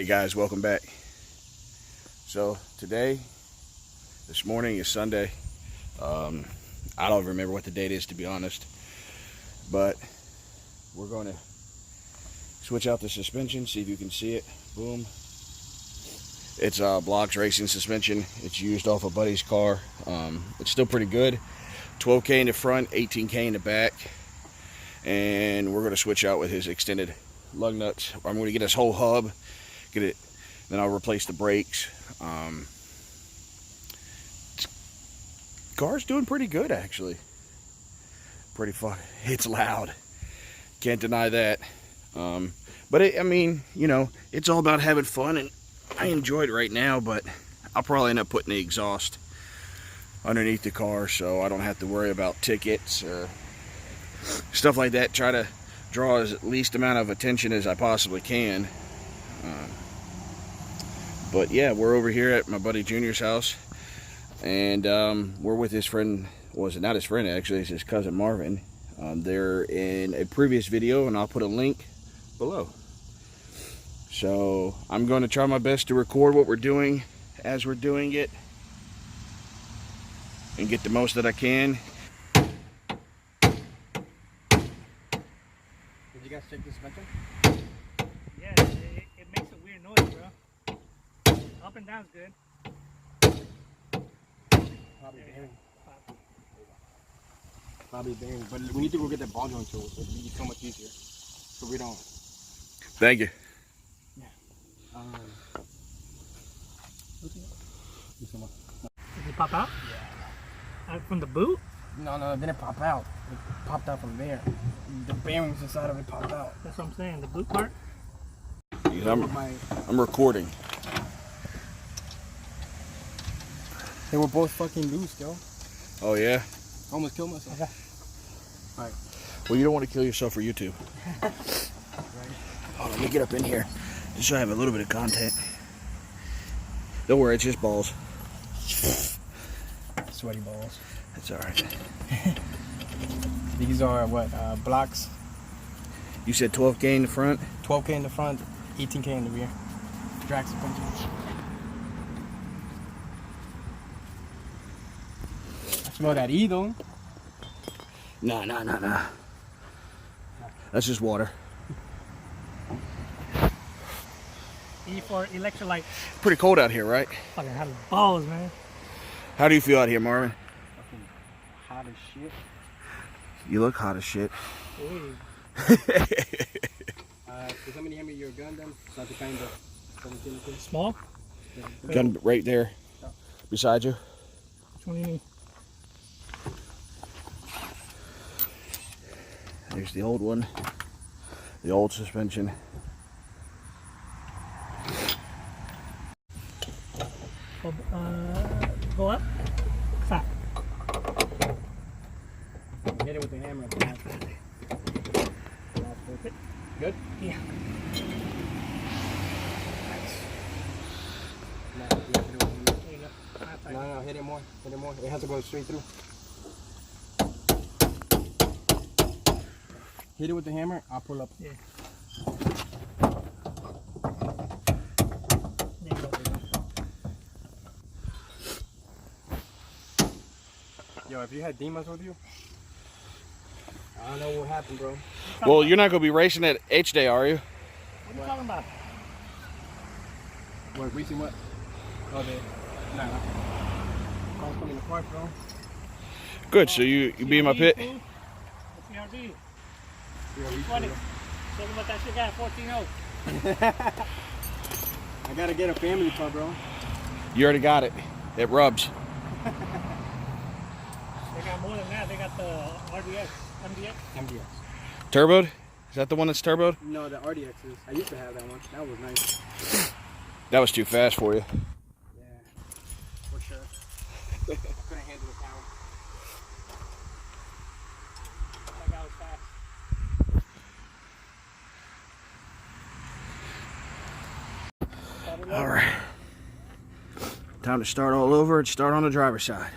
Hey guys, welcome back. So this morning is Sunday. I don't remember what the date is, to be honest, but we're going to switch out the suspension, see if you can see it. Boom. It's Blocks Racing suspension. It's used off a buddy's car. It's still pretty good. 12K in the front, 18K in the back, and we're going to switch out with his extended lug nuts. I'm going to get this whole hub, get it, then I'll replace the brakes. Car's doing pretty good, actually. Pretty fun. It's loud, can't deny that. But I mean, you know, it's all about having fun, and I enjoy it right now. But I'll probably end up putting the exhaust underneath the car so I don't have to worry about tickets or stuff like that. Try to draw as least amount of attention as I possibly can. But yeah, we're over here at my buddy Junior's house, and we're with his friend. Well, it's not his friend, actually, it's his cousin Marvin. They're in a previous video, and I'll put a link below. So I'm going to try my best to record what we're doing as we're doing it and get the most that I can. Did you guys check the suspension? Yeah, it makes a weird noise, bro. Up and down's good. Probably bearing. Probably bearing. But we need to go get that ball joint tool. It'll be so much easier. So we don't. Thank you. Yeah. Did it pop out? Yeah. From the boot? No, it didn't pop out. It popped out from there. The bearings inside of it popped out. That's what I'm saying, the boot part? I'm recording. They were both fucking loose, yo. Oh yeah? Almost killed myself. Okay. Alright. Well, you don't want to kill yourself for YouTube. Right. Oh, let me get up in here just so I have a little bit of content. Don't worry, it's just balls. Sweaty balls. That's alright. These are what? Blocks. You said 12K in the front? 12K in the front, 18K in the rear. Drag suspension. I smell that E though. Nah. That's just water. E for electrolyte. Pretty cold out here, right? Fucking hot as balls, man. How do you feel out here, Marvin? Fucking hot as shit. You look hot as shit. Can somebody hand me your gun then? So I can kind of Small? Gun right there beside you. Which one do you need? There's the old one. The old suspension. Go up. Stop. hit it with the hammer. Good? Yeah. There you go. No, hit it more. Hit it more. It has to go straight through. Hit it with the hammer. I'll pull up. Yeah. There you go. Yo, if you had demons with you, I don't know what happened, bro. Well, you're not going to be racing at H-Day, are you? What are you talking about? What, racing what? Oh, nah. Car's coming apart, bro. Good, so you be in my pit? What's the RD? Yeah, 20. Talking about that shit got a 14-0. I gotta get a family car, bro. You already got it. It rubs. They got more than that. They got the RDX, MDX. Turboed? Is that the one that's turboed? No, the RDX is. I used to have that one. That was nice. That was too fast for you. Yeah, for sure. Couldn't handle the power. That guy was fast. All right. Time to start all over and start on the driver's side.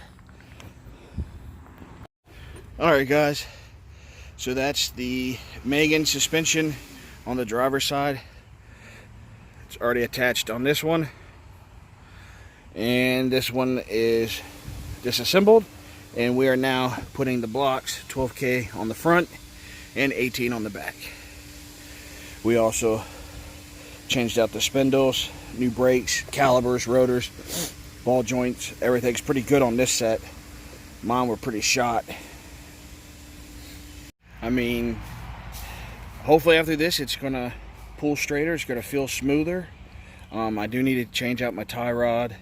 All right, guys. So that's the Megan suspension on the driver's side. It's already attached on this one, and this one is disassembled, and we are now putting the blocks 12K on the front and 18 on the back. We also changed out the spindles, new brakes, calipers, rotors, ball joints. Everything's pretty good on this set. Mine were pretty shot. I mean, hopefully after this it's gonna pull straighter, it's gonna feel smoother. I do need to change out my tie rod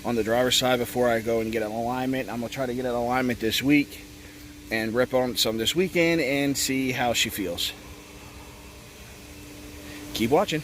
on the driver's side before I go and get an alignment. I'm gonna try to get an alignment this week and rip on some this weekend and see how she feels. Keep watching.